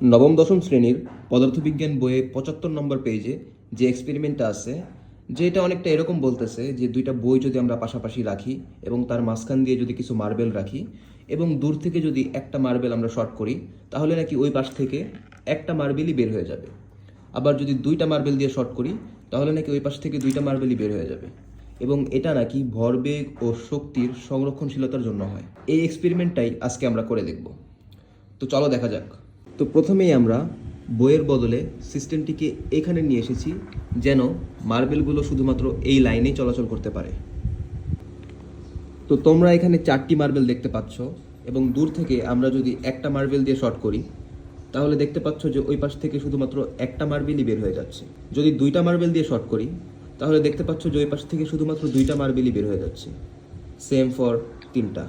নবম দশম শ্রেণীর পদার্থবিজ্ঞান বইয়ে ৭৫ নম্বর পেজে যে এক্সপেরিমেন্টটা আছে, যেটা অনেকটা এরকম বলতেছে যে দুইটা বই যদি আমরা পাশাপাশি রাখি এবং তার মাঝখান দিয়ে যদি কিছু মার্বেল রাখি এবং দূর থেকে যদি একটা মার্বেল আমরা শর্ট করি, তাহলে নাকি ওই পাশ থেকে একটা মার্বেলই বের হয়ে যাবে। আবার যদি দুইটা মার্বেল দিয়ে শর্ট করি, তাহলে নাকি ওই পাশ থেকে দুইটা মার্বেলই বের হয়ে যাবে। এবং এটা নাকি ভরবেগ ও শক্তির সংরক্ষণশীলতার জন্য হয়। এই এক্সপেরিমেন্টটাই আজকে আমরা করে দেখব। তো চলো দেখা যাক। তো প্রথমেই আমরা বইয়ের বদলে সিস্টেমটিকে এখানে নিয়ে এসেছি, যেন মার্বেলগুলো শুধুমাত্র এই লাইনেই চলাচল করতে পারে। তো তোমরা এখানে 4টি মার্বেল দেখতে পাচ্ছ, এবং দূর থেকে আমরা যদি একটা মার্বেল দিয়ে শর্ট করি, তাহলে দেখতে পাচ্ছ যে ওই পাশ থেকে শুধুমাত্র একটা মার্বেলই বের হয়ে যাচ্ছে। যদি দুইটা মার্বেল দিয়ে শর্ট করি, তাহলে দেখতে পাচ্ছ যে ওই পাশ থেকে শুধুমাত্র দুইটা মার্বেলই বের হয়ে যাচ্ছে। সেম ফর 3টা।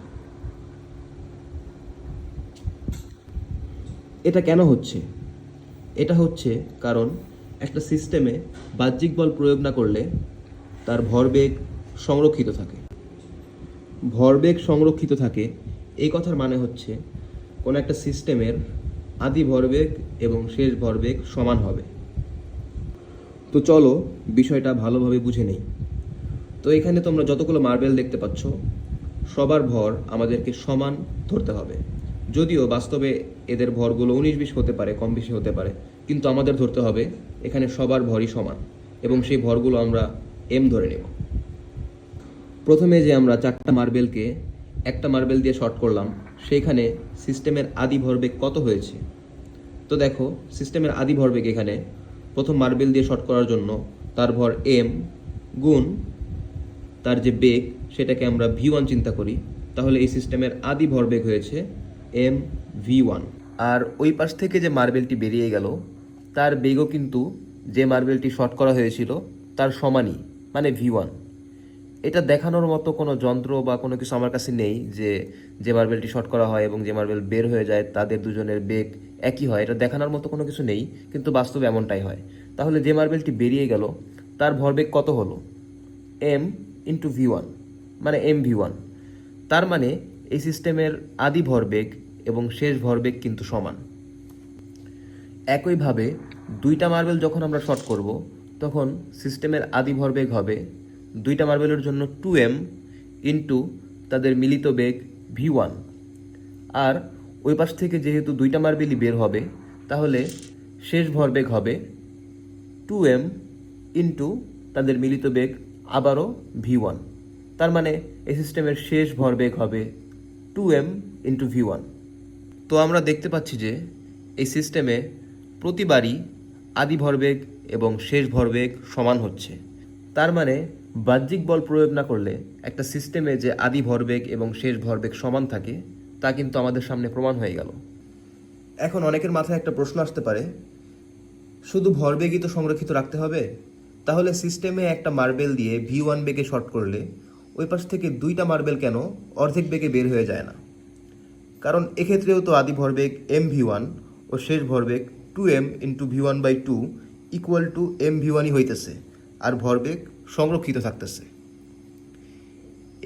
এটা কেন হচ্ছে? এটা হচ্ছে কারণ একটা সিস্টেমে বাহ্যিক বল প্রয়োগ না করলে তার ভরবেগ সংরক্ষিত থাকে। ভরবেগ সংরক্ষিত থাকে এই কথার মানে হচ্ছে কোনো একটা সিস্টেমের আদি ভরবেগ এবং শেষ ভরবেগ সমান হবে। তো চলো বিষয়টা ভালোভাবে বুঝে নেই। তো এখানে তোমরা যতগুলো মার্বেল দেখতে পাচ্ছ, সবার ভর আমাদেরকে সমান ধরতে হবে। যদিও বাস্তবে এদের ভরগুলো 19-20 হতে পারে, কম বেশি হতে পারে, কিন্তু আমাদের ধরতে হবে এখানে সবার ভরই সমান, এবং সেই ভরগুলো আমরা এম ধরে নেব। প্রথমে যে আমরা 4টা মার্বেলকে একটা মার্বেল দিয়ে শর্ট করলাম, সেইখানে সিস্টেমের আদি ভরবেগ কত হয়েছে? তো দেখো, সিস্টেমের আদি ভরবেগ এখানে প্রথম মার্বেল দিয়ে শর্ট করার জন্য তার ভর এম গুণ তার যে বেগ, সেটাকে আমরা V1 চিন্তা করি, তাহলে এই সিস্টেমের আদি ভরবেগ হয়েছে এম V1। আর ওই পাশ থেকে যে মার্বেলটি বেরিয়ে গেল, তার বেগও কিন্তু যে মার্বেলটি শর্ট করা হয়েছিল তার সমানই, মানে V1। এটা দেখানোর মতো কোনো যন্ত্র বা কোনো কিছু আমার কাছে নেই যে যে মার্বেলটি শর্ট করা হয় এবং যে মার্বেল বের হয়ে যায় তাদের দুজনের বেগ একই হয়। এটা দেখানোর মতো কোনো কিছু নেই, কিন্তু বাস্তবে এমনটাই হয়। তাহলে যে মার্বেলটি বেরিয়ে গেল তার ভরবেগ কত হলো? এম ইন্টু V1, মানে MV1। তার মানে এই সিস্টেমের আদি ভরবেগ এবং শেষ ভরবেগ কিন্তু সমান। একইভাবে দুইটা মার্বেল যখন আমরা শর্ট করব, তখন সিস্টেমের আদি ভরবেগ হবে দুইটা মার্বেলের জন্য 2m ইন্টু তাদের মিলিত বেগ V1। আর ওই পাশ থেকে যেহেতু দুইটা মার্বেলই বের হবে, তাহলে শেষ ভরবেগ হবে 2m ইন্টু তাদের মিলিত বেগ আবারও V1। তার মানে এই সিস্টেমের শেষ ভরবেগ হবে 2m ইন্টু V1। তো আমরা দেখতে পাচ্ছি যে এই সিস্টেমে প্রতিবারই আদি ভরবেগ এবং শেষ ভরবেগ সমান হচ্ছে। তার মানে বাহ্যিক বল প্রয়োগ না করলে একটা সিস্টেমে যে আদি ভরবেগ এবং শেষ ভরবেগ সমান থাকে, তা কিন্তু আমাদের সামনে প্রমাণ হয়ে গেল। এখন অনেকের মাথায় একটা প্রশ্ন আসতে পারে, শুধু ভরবেগই তো সংরক্ষিত রাখতে হবে, তাহলে সিস্টেমে একটা মার্বেল দিয়ে V1 বেগে শর্ট করলে ওই পাশ থেকে দুইটা মার্বেল কেন অর্ধেক বেগে বের হয়ে যায় না? কারণ এক্ষেত্রেও তো আদি ভরবেগ MV1 ও শেষ ভরবেগ 2m into V1/2 equal to MV1ই হইতেছে, আর ভরবেগ সংরক্ষিত থাকতেছে।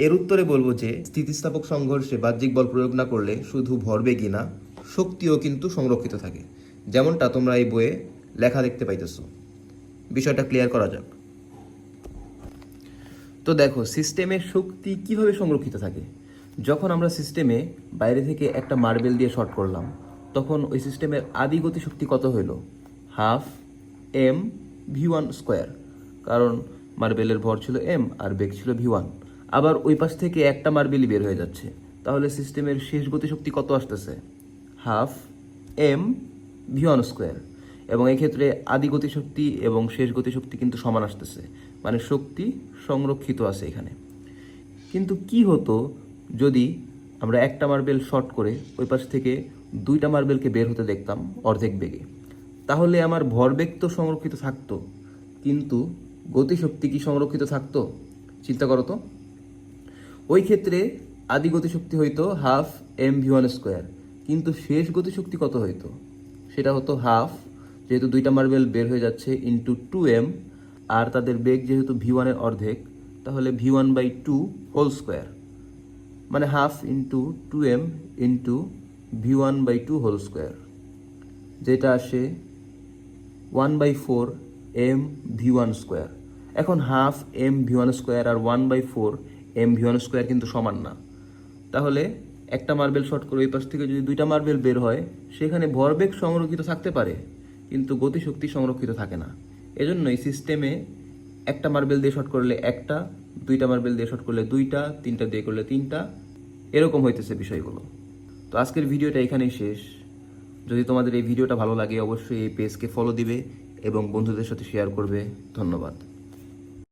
এর উত্তরে বলবো যে স্থিতিস্থাপক সংঘর্ষে বাহ্যিক বল প্রয়োগ না করলে শুধু ভরবেগই না, শক্তিও কিন্তু সংরক্ষিত থাকে, যেমনটা তোমরা এই বইয়ে লেখা দেখতে পাইতেছো। বিষয়টা ক্লিয়ার করা যাক। তো দেখো, সিস্টেমের শক্তি কিভাবে সংরক্ষিত থাকে। যখন আমরা সিস্টেমে বাইরে থেকে একটা মার্বেল দিয়ে শর্ট করলাম, তখন ওই সিস্টেমের আদি গতিশক্তি কত হইল? হাফ এম V1 স্কোয়ার, কারণ মার্বেলের ভর ছিল m আর বেগ ছিল V1। আবার ওই পাশ থেকে একটা মার্বেলই বের হয়ে যাচ্ছে, তাহলে সিস্টেমের শেষ গতিশক্তি কত আসতেছে? Half M V1 square. এবং এক্ষেত্রে আদি গতিশক্তি এবং শেষ গতিশক্তি কিন্তু সমান আসতেছে, মানে শক্তি সংরক্ষিত আছে এখানে। কিন্তু কি হতো যদি আমরা একটা মার্বেল শর্ট করে ওই পাশ থেকে দুইটা মার্বেলকে বের হতে দেখতাম অর্ধেক বেগে? তাহলে আমার ভরবেগ তো সংরক্ষিত থাকতো, কিন্তু গতিশক্তি কি সংরক্ষিত থাকতো? চিন্তা করো তো। ওই ক্ষেত্রে আদি গতিশক্তি হইতো হাফ MV1 স্কোয়ার, কিন্তু শেষ গতিশক্তি কত হইতো? সেটা হতো হাফ, যেহেতু দুইটা মার্বেল বের হয়ে যাচ্ছে, ইন্টু 2m, আর তাদের বেগ যেহেতু V1 এর অর্ধেক, তাহলে V1/2 হোল স্কোয়ার, মানে half into 2m into V1/2 whole square. যেটা আসে 1/4 mv1 স্কোয়ার। এখন হাফ mv1 স্কোয়ার আর 1/4 mv1 স্কোয়ার কিন্তু সমান না। তাহলে একটা মার্বেল শর্ট করে ওই পাশ থেকে যদি দুইটা মার্বেল বের হয়, সেখানে ভরবেগ সংরক্ষিত থাকতে পারে কিন্তু গতিশক্তি সংরক্ষিত থাকে না। এজন্য এই সিস্টেমে একটা মার্বেল দিয়ে শর্ট করলে একটা, দুইটা মার্বেল দিয়ে শর্ট করলে দুইটা, তিনটা দিয়ে করলে তিনটা, এরকম হইতেছে বিষয়গুলো। তো আজকের ভিডিওটা এখানেই শেষ। যদি তোমাদের এই ভিডিওটা ভালো লাগে অবশ্যই এই পেজকে ফলো দিবে এবং বন্ধুদের সাথে শেয়ার করবে। ধন্যবাদ।